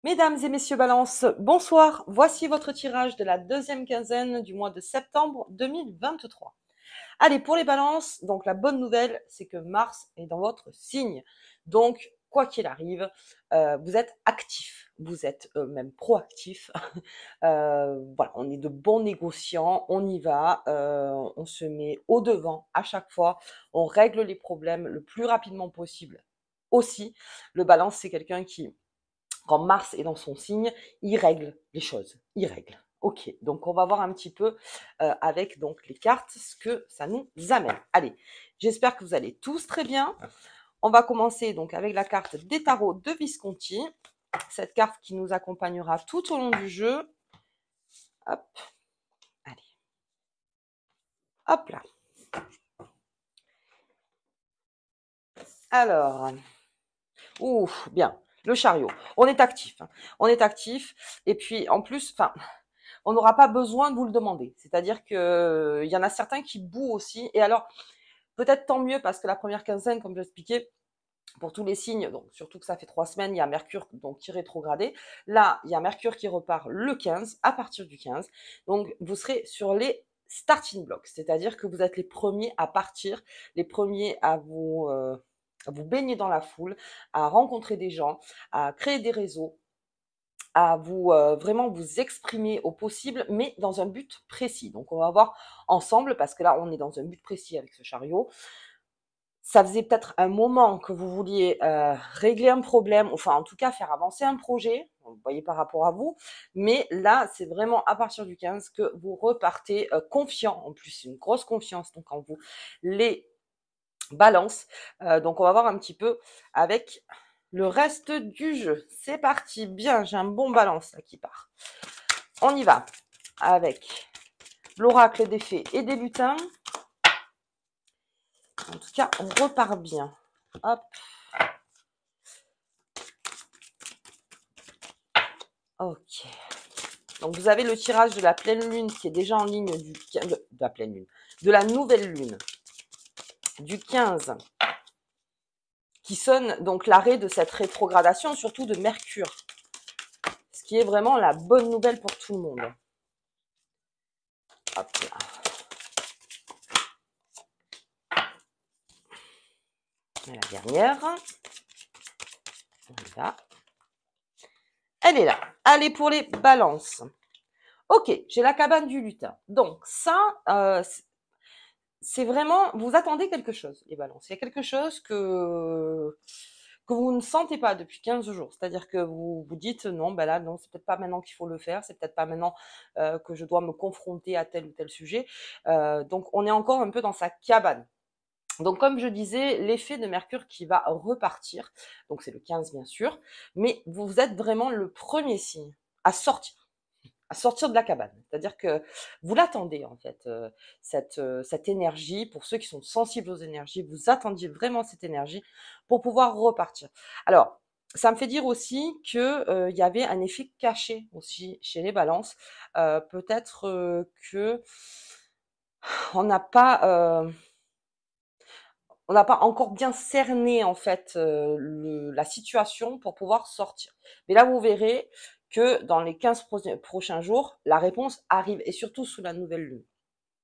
Mesdames et messieurs Balance, bonsoir. Voici votre tirage de la deuxième quinzaine du mois de septembre 2023. Allez, pour les balances, donc la bonne nouvelle, c'est que Mars est dans votre signe. Donc, quoi qu'il arrive, vous êtes actif, vous êtes même proactif. Voilà, on est de bons négociants, on y va, on se met au devant à chaque fois, on règle les problèmes le plus rapidement possible. Aussi, le balance, c'est quelqu'un qui quand Mars est dans son signe, il règle les choses. Il règle. Ok, donc on va voir un petit peu avec donc les cartes ce que ça nous amène. Allez, j'espère que vous allez tous très bien. On va commencer donc avec la carte des tarots de Visconti. Cette carte qui nous accompagnera tout au long du jeu. Hop, allez. Hop là. Alors, ouf, bien. Le chariot. On est actif. On est actif. Et puis, en plus, enfin, on n'aura pas besoin de vous le demander. C'est-à-dire que il y en a certains qui bouent aussi. Et alors, peut-être tant mieux parce que la première quinzaine, comme je l'expliquais, pour tous les signes, donc surtout que ça fait 3 semaines, il y a Mercure donc qui est rétrogradé. Là, il y a Mercure qui repart le 15, à partir du 15. Donc, vous serez sur les starting blocks, c'est-à-dire que vous êtes les premiers à partir, les premiers à vous baigner dans la foule, à rencontrer des gens, à créer des réseaux, à vous vraiment vous exprimer au possible, mais dans un but précis. Donc, on va voir ensemble, parce que là, on est dans un but précis avec ce chariot. Ça faisait peut-être un moment que vous vouliez régler un problème, enfin en tout cas faire avancer un projet, vous voyez par rapport à vous, mais là c'est vraiment à partir du 15 que vous repartez confiant, en plus une grosse confiance donc en vous, les balances. Donc on va voir un petit peu avec le reste du jeu. C'est parti, bien, j'ai un bon balance là qui part. On y va avec l'oracle des fées et des lutins. En tout cas, on repart bien. Hop. Ok. Donc vous avez le tirage de la pleine lune qui est déjà en ligne de la pleine lune, de la nouvelle lune du 15, qui sonne donc l'arrêt de cette rétrogradation, surtout de Mercure, ce qui est vraiment la bonne nouvelle pour tout le monde. Hop là. Et la dernière, on est là. Elle est là. Allez pour les balances. Ok, j'ai la cabane du lutin. Donc ça, c'est vraiment, vous attendez quelque chose, les balances. Il y a quelque chose que vous ne sentez pas depuis 15 jours. C'est-à-dire que vous vous dites, non, ben là, non, c'est peut-être pas maintenant qu'il faut le faire, c'est peut-être pas maintenant que je dois me confronter à tel ou tel sujet. Donc, on est encore un peu dans sa cabane. Donc, comme je disais, l'effet de Mercure qui va repartir, donc c'est le 15 bien sûr, mais vous êtes vraiment le premier signe à sortir de la cabane. C'est-à-dire que vous l'attendez en fait, cette énergie. Pour ceux qui sont sensibles aux énergies, vous attendiez vraiment cette énergie pour pouvoir repartir. Alors, ça me fait dire aussi que il y avait un effet caché aussi chez les balances. Peut-être que on n'a pas on n'a pas encore bien cerné en fait la situation pour pouvoir sortir. Mais là, vous verrez que dans les 15 prochains jours, la réponse arrive et surtout sous la nouvelle lune.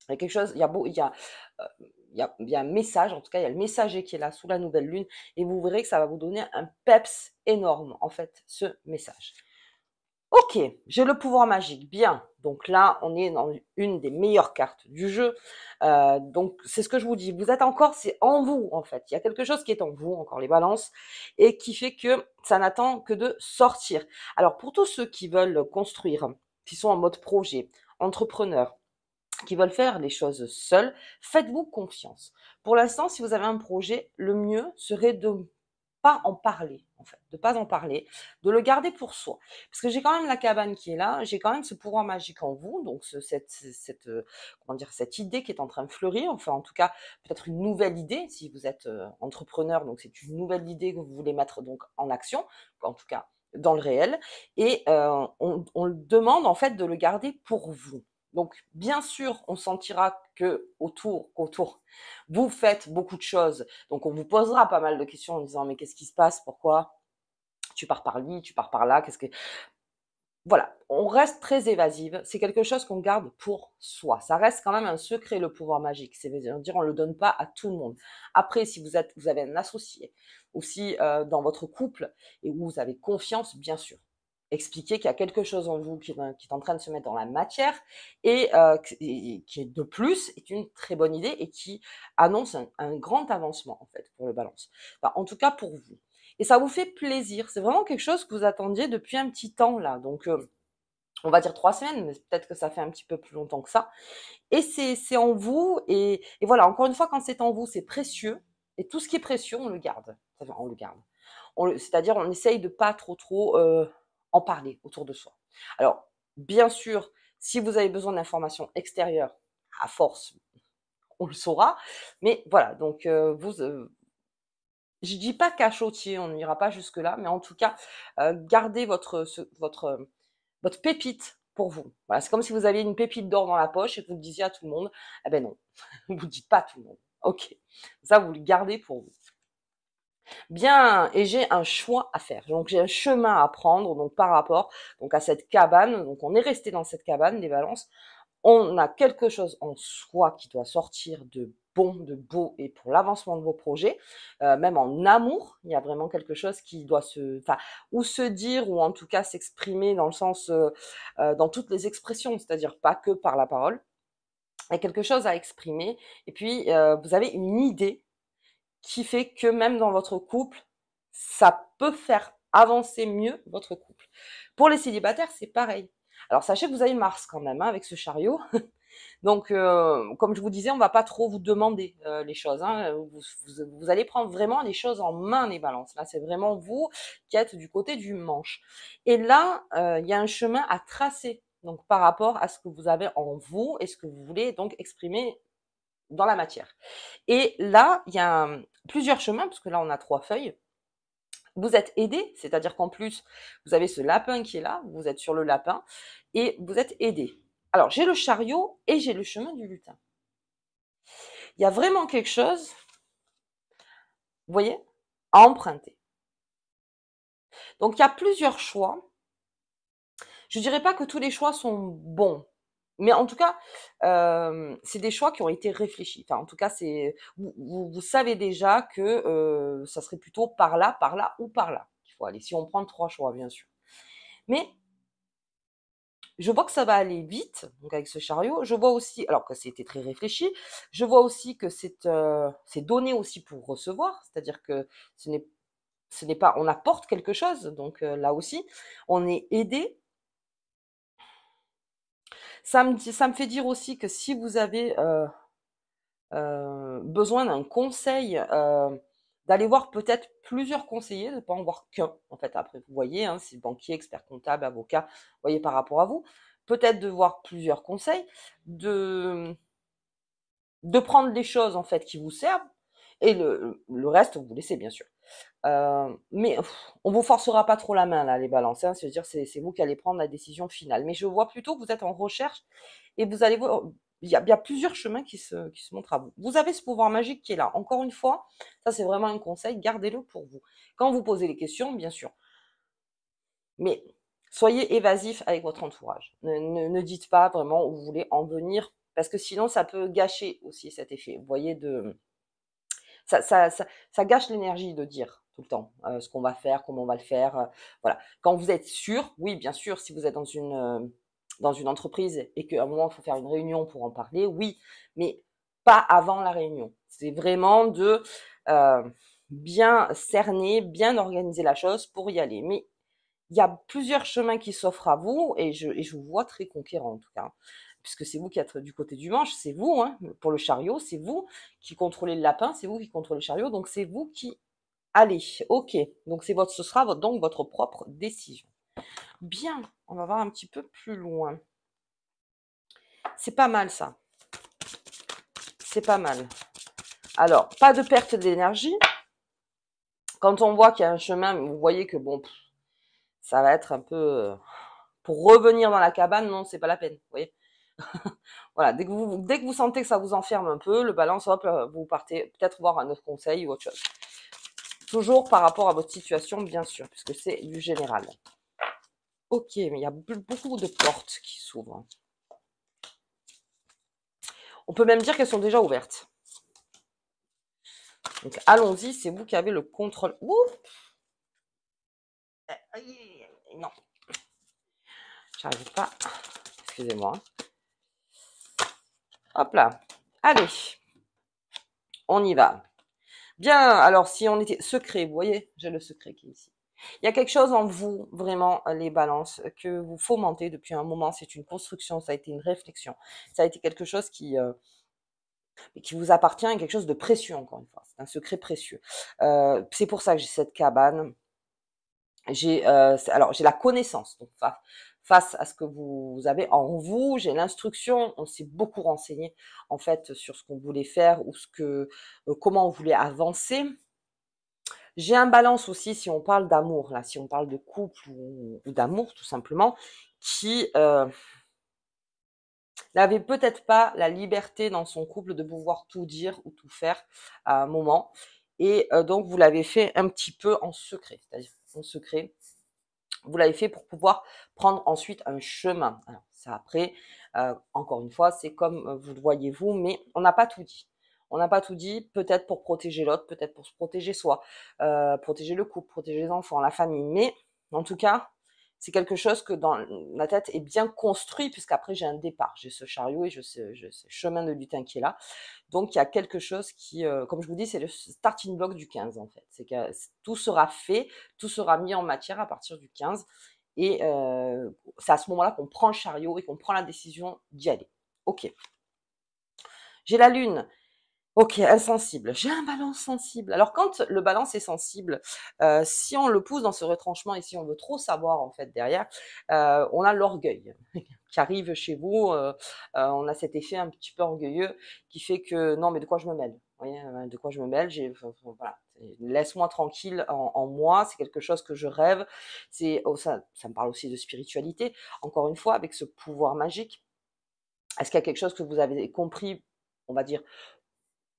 Il y a quelque chose, il y a un message, en tout cas, il y a le messager qui est là sous la nouvelle lune et vous verrez que ça va vous donner un peps énorme, en fait, ce message. Ok, j'ai le pouvoir magique, bien. Donc là, on est dans une des meilleures cartes du jeu. Donc c'est ce que je vous dis. Vous êtes encore, c'est en vous en fait. Il y a quelque chose qui est en vous, encore les balances, et qui fait que ça n'attend que de sortir. Alors pour tous ceux qui veulent construire, qui sont en mode projet, entrepreneurs, qui veulent faire les choses seuls, faites-vous confiance. Pour l'instant, si vous avez un projet, le mieux serait de pas en parler, en fait, de pas en parler, de le garder pour soi. Parce que j'ai quand même la cabane qui est là, j'ai quand même ce pouvoir magique en vous, donc comment dire, cette idée qui est en train de fleurir, enfin en tout cas peut-être une nouvelle idée si vous êtes entrepreneur, donc c'est une nouvelle idée que vous voulez mettre donc en action, en tout cas dans le réel, et on le demande en fait de le garder pour vous. Donc, bien sûr, on sentira qu'autour, vous faites beaucoup de choses. Donc, on vous posera pas mal de questions en disant, mais qu'est-ce qui se passe? Pourquoi? tu pars par là, tu pars par là, qu'est-ce que... Voilà, on reste très évasive. C'est quelque chose qu'on garde pour soi. Ça reste quand même un secret, le pouvoir magique. C'est-à-dire, on ne le donne pas à tout le monde. Après, si vous avez un associé, ou si dans votre couple, et où vous avez confiance, bien sûr, expliquez qu'il y a quelque chose en vous qui est en train de se mettre dans la matière, et qui est de plus, est une très bonne idée, et qui annonce un grand avancement, en fait, pour le balance. Enfin, en tout cas, pour vous. Et ça vous fait plaisir. C'est vraiment quelque chose que vous attendiez depuis un petit temps là. Donc, on va dire 3 semaines, mais peut-être que ça fait un petit peu plus longtemps que ça. Et c'est en vous. Et voilà, encore une fois, quand c'est en vous, c'est précieux. Et tout ce qui est précieux, on le garde. Enfin, on le garde. C'est-à-dire, on essaye de pas trop en parler autour de soi. Alors, bien sûr, si vous avez besoin d'informations extérieures, à force, on le saura. Mais voilà, donc je dis pas cachotier, on n'ira pas jusque-là, mais en tout cas, gardez votre pépite pour vous. Voilà, c'est comme si vous aviez une pépite d'or dans la poche et que vous le disiez à tout le monde. Eh ben non, vous ne dites pas à tout le monde. Ok, ça vous le gardez pour vous. Bien, et j'ai un choix à faire. Donc j'ai un chemin à prendre donc par rapport donc à cette cabane. Donc on est resté dans cette cabane des balances. On a quelque chose en soi qui doit sortir de bon, de beau et pour l'avancement de vos projets, même en amour, il y a vraiment quelque chose qui doit ou se dire, ou en tout cas s'exprimer dans le sens, dans toutes les expressions, c'est-à-dire pas que par la parole. Il y a quelque chose à exprimer. Et puis, vous avez une idée qui fait que même dans votre couple, ça peut faire avancer mieux votre couple. Pour les célibataires, c'est pareil. Alors sachez que vous avez Mars quand même, hein, avec ce chariot. Donc, comme je vous disais, on va pas trop vous demander les choses. Hein. Vous allez prendre vraiment les choses en main, les balances. Là, c'est vraiment vous qui êtes du côté du manche. Et là, il y a un chemin à tracer. Donc, par rapport à ce que vous avez en vous et ce que vous voulez donc exprimer dans la matière. Et là, il y a plusieurs chemins, parce que là, on a 3 feuilles. Vous êtes aidé, c'est-à-dire qu'en plus, vous avez ce lapin qui est là, vous êtes sur le lapin, et vous êtes aidé. Alors, j'ai le chariot et j'ai le chemin du lutin. Il y a vraiment quelque chose, vous voyez, à emprunter. Donc, il y a plusieurs choix. Je ne dirais pas que tous les choix sont bons, mais en tout cas, c'est des choix qui ont été réfléchis. Enfin, en tout cas, vous savez déjà que ça serait plutôt par là ou par là qu'il faut aller. Si on prend 3 choix, bien sûr. Mais je vois que ça va aller vite, donc avec ce chariot. Je vois aussi, alors que c'était très réfléchi, je vois aussi que c'est donné aussi pour recevoir, c'est-à-dire que ce n'est pas, on apporte quelque chose, donc là aussi, on est aidé. Ça me fait dire aussi que si vous avez besoin d'un conseil, d'aller voir peut-être plusieurs conseillers, de ne pas en voir qu'un, en fait. Après, vous voyez, hein, c'est banquier, expert comptable, avocat, vous voyez par rapport à vous. Peut-être de voir plusieurs conseils, de prendre les choses, en fait, qui vous servent, et le reste, vous laissez, bien sûr. Mais on vous forcera pas trop la main, là, les balances, hein, c'est-à-dire c'est vous qui allez prendre la décision finale. Mais je vois plutôt que vous êtes en recherche, et vous allez voir, il y a plusieurs chemins qui se montrent à vous. Vous avez ce pouvoir magique qui est là. Encore une fois, ça c'est vraiment un conseil, gardez-le pour vous. Quand vous posez les questions, bien sûr. Mais soyez évasif avec votre entourage. Ne dites pas vraiment où vous voulez en venir, parce que sinon ça peut gâcher aussi cet effet. Vous voyez, ça gâche l'énergie de dire tout le temps ce qu'on va faire, comment on va le faire. Voilà. Quand vous êtes sûr, oui, bien sûr, si vous êtes dans une entreprise et qu'à un moment, il faut faire une réunion pour en parler, oui, mais pas avant la réunion. C'est vraiment de bien cerner, bien organiser la chose pour y aller. Mais il y a plusieurs chemins qui s'offrent à vous, et je vous vois très conquérant en tout cas, puisque c'est vous qui êtes du côté du manche, c'est vous, hein, pour le chariot, c'est vous qui contrôlez le lapin, c'est vous qui contrôlez le chariot, donc c'est vous qui allez. Ok, donc ce sera donc votre propre décision. Bien, on va voir un petit peu plus loin. C'est pas mal ça. C'est pas mal. Alors, pas de perte d'énergie. Quand on voit qu'il y a un chemin, vous voyez que bon, ça va être un peu... pour revenir dans la cabane, non, c'est pas la peine, vous voyez. Voilà, dès que vous sentez que ça vous enferme un peu, le balance, hop, vous partez peut-être voir un autre conseil ou autre chose. Toujours par rapport à votre situation, bien sûr, puisque c'est du général. Ok, mais il y a beaucoup de portes qui s'ouvrent. On peut même dire qu'elles sont déjà ouvertes. Donc, allons-y, c'est vous qui avez le contrôle. Ouh, non, j'arrive pas. Excusez-moi. Hop là. Allez, on y va. Bien, alors si on était secret, vous voyez, j'ai le secret qui est ici. Il y a quelque chose en vous, vraiment, les balances, que vous fomentez depuis un moment. C'est une construction, ça a été une réflexion. Ça a été quelque chose qui vous appartient, et quelque chose de précieux, encore une fois. C'est un secret précieux. C'est pour ça que j'ai cette cabane. J'ai la connaissance. Donc, face à ce que vous avez en vous, j'ai l'instruction. On s'est beaucoup renseigné, en fait, sur ce qu'on voulait faire ou comment on voulait avancer. J'ai un balance aussi, si on parle d'amour, là, si on parle de couple ou d'amour, tout simplement, qui n'avait peut-être pas la liberté dans son couple de pouvoir tout dire ou tout faire à un moment. Et donc, vous l'avez fait un petit peu en secret, c'est-à-dire en secret. Vous l'avez fait pour pouvoir prendre ensuite un chemin. Alors, ça après, encore une fois, c'est comme vous le voyez vous, mais on n'a pas tout dit. On n'a pas tout dit, peut-être pour protéger l'autre, peut-être pour se protéger soi, protéger le couple, protéger les enfants, la famille. Mais en tout cas, c'est quelque chose que dans la tête est bien construit, puisqu'après j'ai un départ. J'ai ce chariot et je ce chemin de lutin qui est là. Donc il y a quelque chose qui, comme je vous dis, c'est le starting block du 15 en fait. C'est que tout sera fait, tout sera mis en matière à partir du 15. Et c'est à ce moment-là qu'on prend le chariot et qu'on prend la décision d'y aller. Ok. J'ai la lune. Ok, insensible. J'ai un balance sensible. Alors quand le balance est sensible, si on le pousse dans ce retranchement et si on veut trop savoir en fait derrière, on a l'orgueil qui arrive chez vous. On a cet effet un petit peu orgueilleux qui fait que non mais de quoi je me mêle. Vous voyez, de quoi je me mêle. Voilà. Laisse-moi tranquille en moi. C'est quelque chose que je rêve. Ça me parle aussi de spiritualité. Encore une fois, avec ce pouvoir magique. Est-ce qu'il y a quelque chose que vous avez compris, on va dire,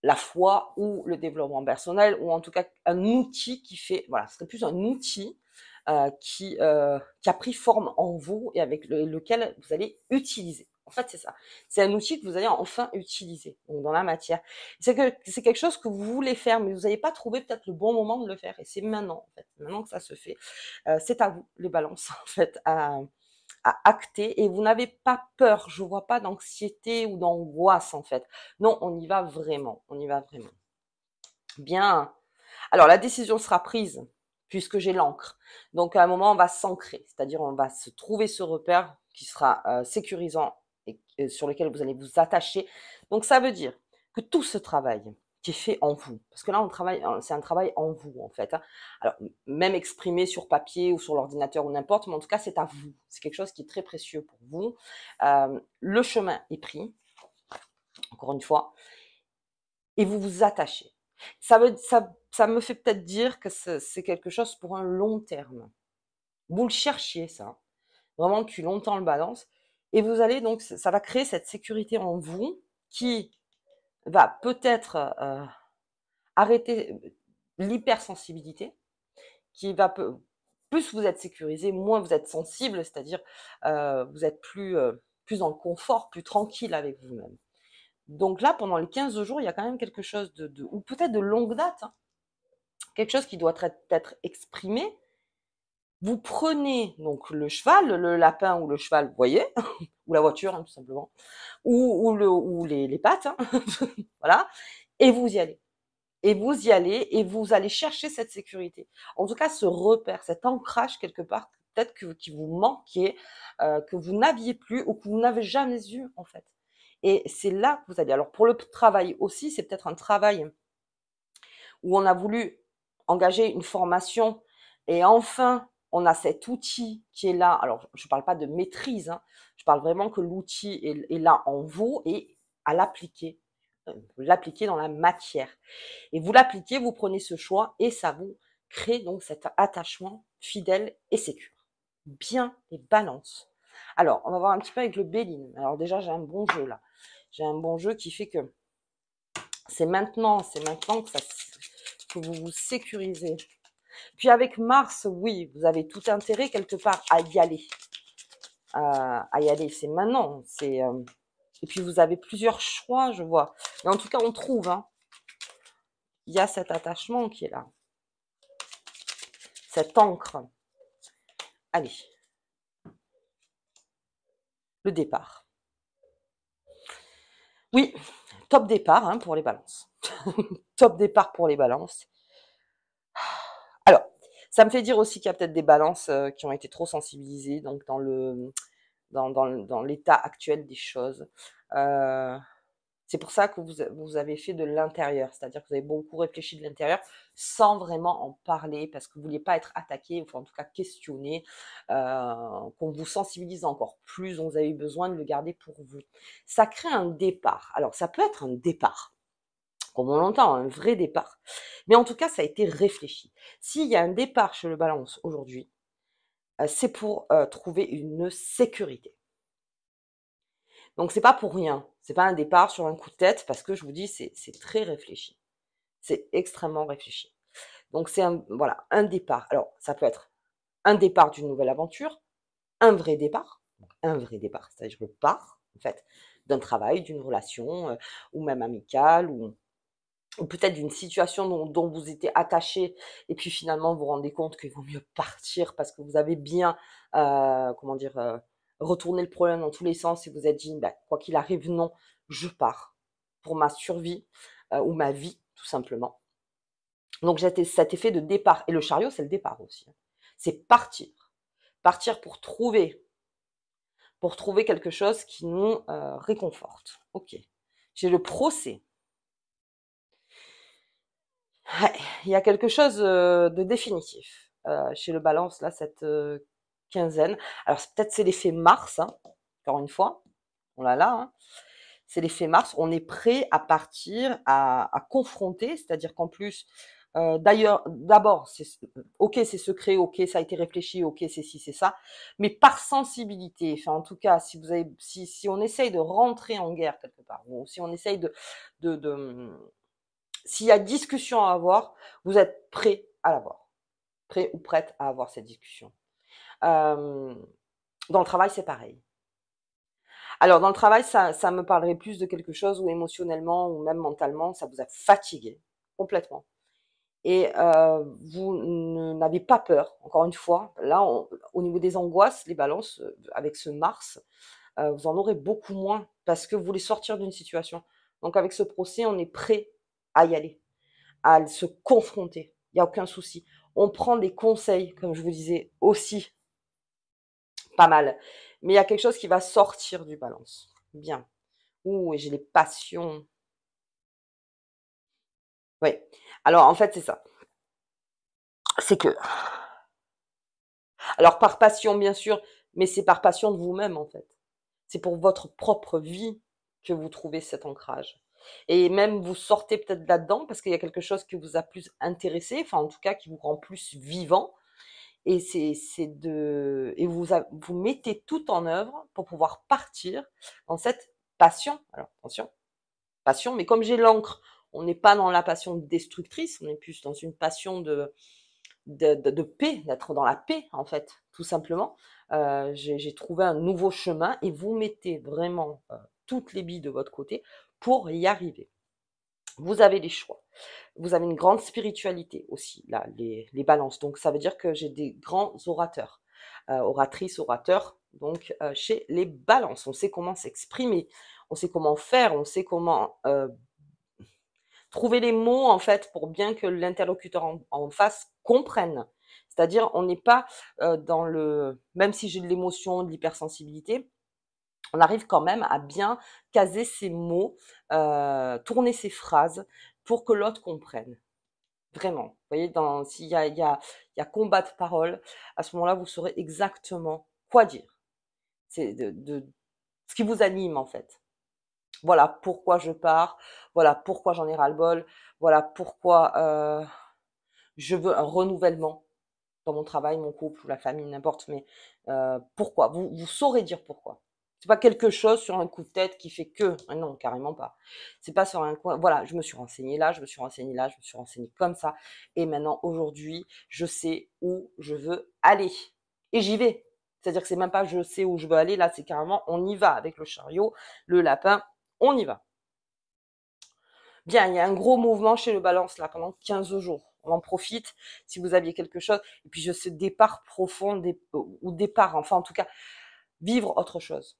la foi ou le développement personnel, ou en tout cas un outil qui fait, voilà, ce serait plus un outil qui a pris forme en vous et avec lequel vous allez utiliser. En fait, c'est ça. C'est un outil que vous allez enfin utiliser donc dans la matière. C'est quelque chose que vous voulez faire, mais vous n'avez pas trouvé peut-être le bon moment de le faire. Et c'est maintenant, en fait, maintenant que ça se fait. C'est à vous, les balances, en fait, à acter, et vous n'avez pas peur. Je vois pas d'anxiété ou d'angoisse en fait. Non, on y va vraiment. On y va vraiment. Bien. Alors la décision sera prise puisque j'ai l'encre. Donc à un moment on va s'ancrer, c'est-à-dire on va se trouver ce repère qui sera sécurisant et sur lequel vous allez vous attacher. Donc ça veut dire que tout ce travail qui est fait en vous, parce que là on travaille, c'est un travail en vous en fait. Hein. Alors même exprimé sur papier ou sur l'ordinateur ou n'importe, mais en tout cas c'est à vous. C'est quelque chose qui est très précieux pour vous. Le chemin est pris, encore une fois, et vous vous attachez. Ça me fait peut-être dire que c'est quelque chose pour un long terme. Vous le cherchiez ça, vraiment depuis longtemps le balance, et vous allez donc, ça va créer cette sécurité en vous qui va peut-être arrêter l'hypersensibilité, qui va plus vous êtes sécurisé, moins vous êtes sensible, c'est-à-dire vous êtes plus dans le confort, plus tranquille avec vous-même. Donc là, pendant les 15 jours, il y a quand même quelque chose ou peut-être de longue date, hein, quelque chose qui doit être exprimé. Vous prenez donc le cheval, le lapin ou le cheval, vous voyez, ou la voiture, hein, tout simplement, ou les pattes, hein, voilà, et vous y allez. Et vous y allez et vous allez chercher cette sécurité. En tout cas, ce repère, cet ancrage quelque part, peut-être qui vous manquait, que vous n'aviez plus ou que vous n'avez jamais eu en fait. Et c'est là que vous allez. Alors pour le travail aussi, c'est peut-être un travail où on a voulu engager une formation et enfin on a cet outil qui est là. Alors je ne parle pas de maîtrise, hein, je parle vraiment que l'outil est là en vous et à l'appliquer. Vous l'appliquez dans la matière. Et vous l'appliquez, vous prenez ce choix et ça vous crée donc cet attachement fidèle et sécure. Bien les balances. Alors, on va voir un petit peu avec le Béline. Alors déjà, j'ai un bon jeu là. J'ai un bon jeu qui fait que c'est maintenant que que vous vous sécurisez. Puis avec Mars, oui, vous avez tout intérêt quelque part à y aller. À y aller, c'est maintenant. Et puis vous avez plusieurs choix, je vois. Mais en tout cas, on trouve, hein. Il y a cet attachement qui est là. Cette encre. Allez. Le départ. Oui, top départ hein, pour les balances. Top départ pour les balances. Alors, ça me fait dire aussi qu'il y a peut-être des balances qui ont été trop sensibilisées donc dans l'état actuel des choses. C'est pour ça que vous avez fait de l'intérieur, c'est-à-dire que vous avez beaucoup réfléchi de l'intérieur sans vraiment en parler parce que vous ne vouliez pas être attaqué, ou en tout cas questionné, qu'on vous sensibilise encore plus, donc vous avez besoin de le garder pour vous. Ça crée un départ. Alors, ça peut être un départ, comme on l'entend, un vrai départ. Mais en tout cas, ça a été réfléchi. S'il y a un départ chez le Balance aujourd'hui, c'est pour trouver une sécurité. Donc c'est pas pour rien, c'est pas un départ sur un coup de tête parce que je vous dis c'est très réfléchi. C'est extrêmement réfléchi. Donc c'est voilà, un départ. Alors ça peut être un départ d'une nouvelle aventure, un vrai départ, c'est-à-dire je pars en fait d'un travail, d'une relation ou même amicale ou peut-être d'une situation dont vous étiez attaché et puis finalement vous vous rendez compte qu'il vaut mieux partir parce que vous avez bien, comment dire, retourné le problème dans tous les sens et vous êtes dit, bah, quoi qu'il arrive, non, je pars pour ma survie ou ma vie, tout simplement. Donc j'ai cet effet de départ. Et le chariot, c'est le départ aussi. C'est partir. Partir pour trouver quelque chose qui nous réconforte. Ok. J'ai le procès. Ouais, il y a quelque chose de définitif chez le Balance, là, cette quinzaine. Alors, peut-être c'est l'effet Mars, hein, encore une fois. On l'a là. Hein. C'est l'effet Mars. On est prêt à partir, à confronter. C'est-à-dire qu'en plus, d'abord, ok, c'est secret, ok, ça a été réfléchi, ok, c'est ci, c'est ça. Mais par sensibilité, enfin, en tout cas, si on essaye de rentrer en guerre quelque part, ou si on essaye s'il y a discussion à avoir, vous êtes prêt à l'avoir. Prêt ou prête à avoir cette discussion. Dans le travail, c'est pareil. Alors, dans le travail, ça me parlerait plus de quelque chose où émotionnellement ou même mentalement, ça vous a fatigué complètement. Et vous n'avez pas peur, encore une fois. Là, au niveau des angoisses, les balances, avec ce Mars, vous en aurez beaucoup moins parce que vous voulez sortir d'une situation. Donc, avec ce procès, on est prêt à y aller, à se confronter. Il n'y a aucun souci. On prend des conseils, comme je vous disais, aussi pas mal. Mais il y a quelque chose qui va sortir du balance. Bien. Ouh, et j'ai les passions. Oui. Alors, en fait, c'est ça. C'est que. Alors, par passion, bien sûr, mais c'est par passion de vous-même, en fait. C'est pour votre propre vie que vous trouvez cet ancrage. Et même vous sortez peut-être là-dedans parce qu'il y a quelque chose qui vous a plus intéressé, enfin en tout cas qui vous rend plus vivant. Et vous mettez tout en œuvre pour pouvoir partir dans cette passion. Alors attention, passion, mais comme j'ai l'encre, on n'est pas dans la passion destructrice, on est plus dans une passion de paix, d'être dans la paix en fait, tout simplement. J'ai trouvé un nouveau chemin et vous mettez vraiment toutes les billes de votre côté pour y arriver. Vous avez les choix. Vous avez une grande spiritualité aussi, là, les balances. Donc, ça veut dire que j'ai des grands orateurs, oratrices, orateurs, donc chez les balances. On sait comment s'exprimer, on sait comment faire, on sait comment trouver les mots, en fait, pour bien que l'interlocuteur en face comprenne. C'est-à-dire, on n'est pas dans le... Même si j'ai de l'émotion, de l'hypersensibilité, on arrive quand même à bien caser ses mots, tourner ses phrases pour que l'autre comprenne. Vraiment. Vous voyez, s'il y a combat de parole, à ce moment-là, vous saurez exactement quoi dire. C'est de ce qui vous anime, en fait. Voilà pourquoi je pars, voilà pourquoi j'en ai ras-le-bol, voilà pourquoi je veux un renouvellement dans mon travail, mon couple ou la famille, n'importe, mais pourquoi. Vous saurez dire pourquoi. C'est pas quelque chose sur un coup de tête qui fait que. Ah non, carrément pas. C'est pas sur un coin. Voilà, je me suis renseignée là, je me suis renseignée là, je me suis renseignée comme ça. Et maintenant, aujourd'hui, je sais où je veux aller. Et j'y vais. C'est-à-dire que c'est même pas je sais où je veux aller. Là, c'est carrément on y va avec le chariot, le lapin, on y va. Bien, il y a un gros mouvement chez le balance là pendant 15 jours. On en profite si vous aviez quelque chose. Et puis, je sais départ profond ou départ, enfin en tout cas, vivre autre chose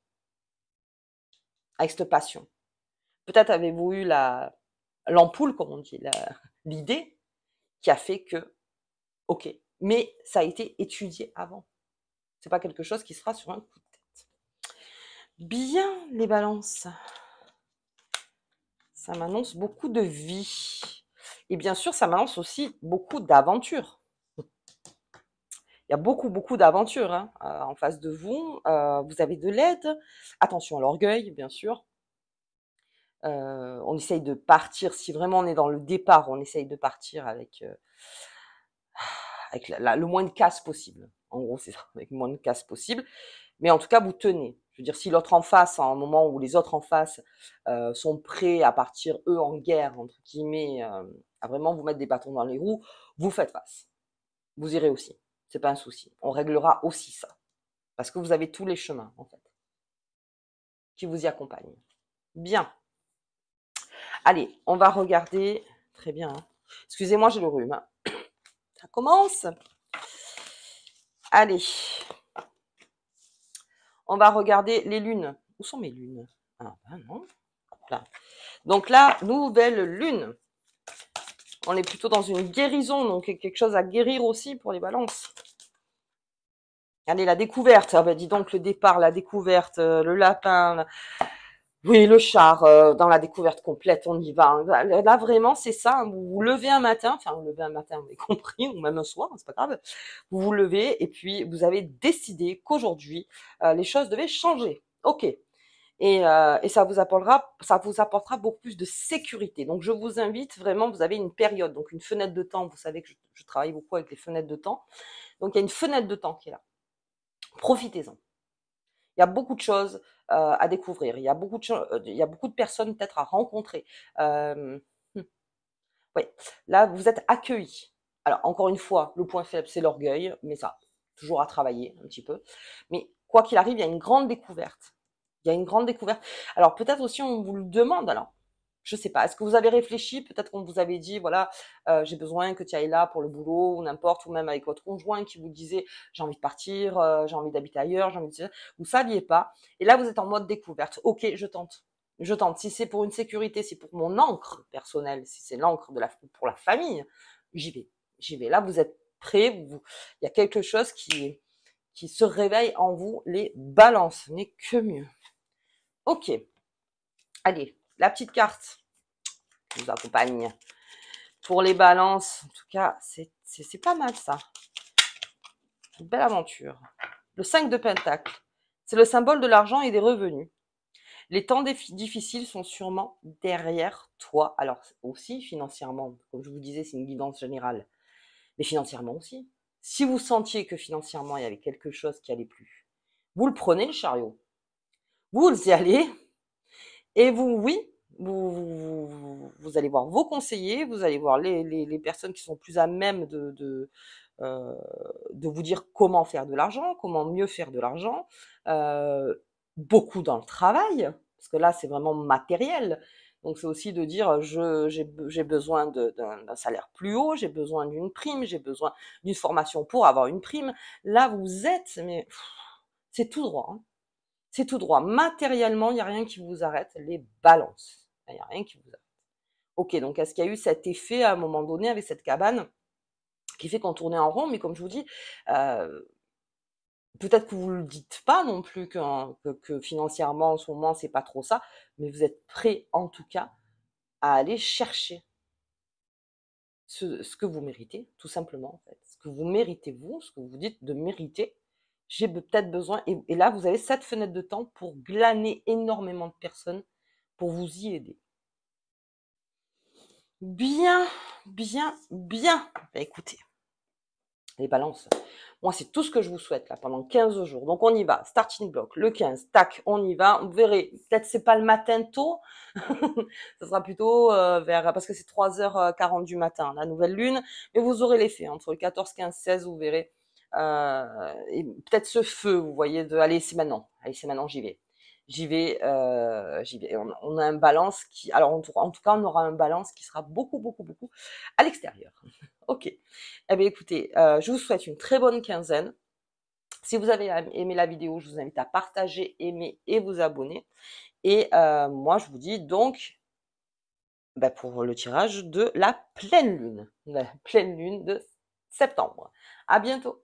avec cette passion. Peut-être avez-vous eu l'ampoule, comme on dit, l'idée qui a fait que, ok, mais ça a été étudié avant. C'est pas quelque chose qui sera sur un coup de tête. Bien, les balances. Ça m'annonce beaucoup de vie. Et bien sûr, ça m'annonce aussi beaucoup d'aventures. Il y a beaucoup, beaucoup d'aventures hein, en face de vous. Vous avez de l'aide. Attention à l'orgueil, bien sûr. On essaye de partir, si vraiment on est dans le départ, on essaye de partir avec le moins de casse possible. En gros, c'est ça, avec le moins de casse possible. Mais en tout cas, vous tenez. Je veux dire, si l'autre en face, à un moment où les autres en face sont prêts à partir, eux, en guerre, entre guillemets, à vraiment vous mettre des bâtons dans les roues, vous faites face. Vous irez aussi. C'est pas un souci. On réglera aussi ça. Parce que vous avez tous les chemins, en fait, qui vous y accompagnent. Bien. Allez, on va regarder. Très bien. Hein. Excusez-moi, j'ai le rhume. Hein. Ça commence. Allez. On va regarder les lunes. Où sont mes lunes? Ah, ben non. Là. Donc là, nouvelle lune. On est plutôt dans une guérison, donc quelque chose à guérir aussi pour les balances. Allez, la découverte. Ah ben dis donc, le départ, la découverte, le lapin. Oui, le char, dans la découverte complète, on y va. Là, vraiment, c'est ça. Hein. Vous vous levez un matin, enfin, vous levez un matin, vous avez compris, ou même un soir, c'est pas grave. Vous vous levez et puis vous avez décidé qu'aujourd'hui, les choses devaient changer. Ok. Et ça vous apportera beaucoup plus de sécurité. Donc, je vous invite vraiment, vous avez une période, donc une fenêtre de temps. Vous savez que je travaille beaucoup avec les fenêtres de temps. Donc, il y a une fenêtre de temps qui est là. Profitez-en. Il y a beaucoup de choses à découvrir. Il y a beaucoup de personnes peut-être à rencontrer. Oui, là, vous êtes accueillis. Alors, encore une fois, le point faible, c'est l'orgueil, mais ça, toujours à travailler un petit peu. Mais quoi qu'il arrive, il y a une grande découverte. Il y a une grande découverte. Alors, peut-être aussi, on vous le demande, alors, je sais pas, est-ce que vous avez réfléchi? Peut-être qu'on vous avait dit, voilà, j'ai besoin que tu ailles là pour le boulot, ou n'importe, ou même avec votre conjoint qui vous disait, j'ai envie de partir, j'ai envie d'habiter ailleurs, j'ai envie de... Vous saviez pas. Et là, vous êtes en mode découverte. Ok, je tente. Je tente. Si c'est pour une sécurité, si c'est pour mon encre personnelle, si c'est l'encre pour la famille, j'y vais. J'y vais. Là, vous êtes prêts. Il y a quelque chose qui se réveille en vous. Les balances. Ce n'est que mieux. Ok. Allez, la petite carte qui vous accompagne. Pour les balances, en tout cas, c'est pas mal ça. Une belle aventure. Le 5 de Pentacle. C'est le symbole de l'argent et des revenus. Les temps difficiles sont sûrement derrière toi. Alors aussi financièrement, comme je vous disais, c'est une guidance générale. Mais financièrement aussi. Si vous sentiez que financièrement, il y avait quelque chose qui allait plus, vous le prenez, le chariot. Vous y allez. Et oui, vous allez voir vos conseillers, vous allez voir les personnes qui sont plus à même de vous dire comment faire de l'argent, comment mieux faire de l'argent. Beaucoup dans le travail, parce que là, c'est vraiment matériel. Donc, c'est aussi de dire, j'ai besoin d'un salaire plus haut, j'ai besoin d'une prime, j'ai besoin d'une formation pour avoir une prime. Là, vous êtes, mais c'est tout droit. Hein. C'est tout droit. Matériellement, il n'y a rien qui vous arrête. Les balances. Il n'y a rien qui vous arrête. Ok, donc est-ce qu'il y a eu cet effet à un moment donné avec cette cabane qui fait qu'on tournait en rond, mais comme je vous dis, peut-être que vous ne le dites pas non plus que financièrement en ce moment c'est pas trop ça, mais vous êtes prêt en tout cas à aller chercher ce que vous méritez, tout simplement en fait. Ce que vous méritez vous, ce que vous dites de mériter, j'ai peut-être besoin, et là vous avez cette fenêtre de temps pour glaner énormément de personnes pour vous y aider. Bien, bien, bien. Bah, écoutez, Les balances, moi, c'est tout ce que je vous souhaite là pendant 15 jours. Donc, on y va. Starting block, le 15, tac, on y va. Vous verrez, peut-être c'est pas le matin tôt, ça sera plutôt parce que c'est 3h40 du matin, la nouvelle lune, mais vous aurez l'effet entre le 14, 15, 16, vous verrez. Et peut-être ce feu, vous voyez, allez, c'est maintenant, j'y vais. J'y vais, j'y vais. On a un balance qui, alors en tout cas, on aura un balance qui sera beaucoup, beaucoup, beaucoup à l'extérieur. Ok. Eh bien, écoutez, je vous souhaite une très bonne quinzaine. Si vous avez aimé la vidéo, je vous invite à partager, aimer et vous abonner. Et moi, je vous dis donc pour le tirage de la pleine lune de septembre. À bientôt.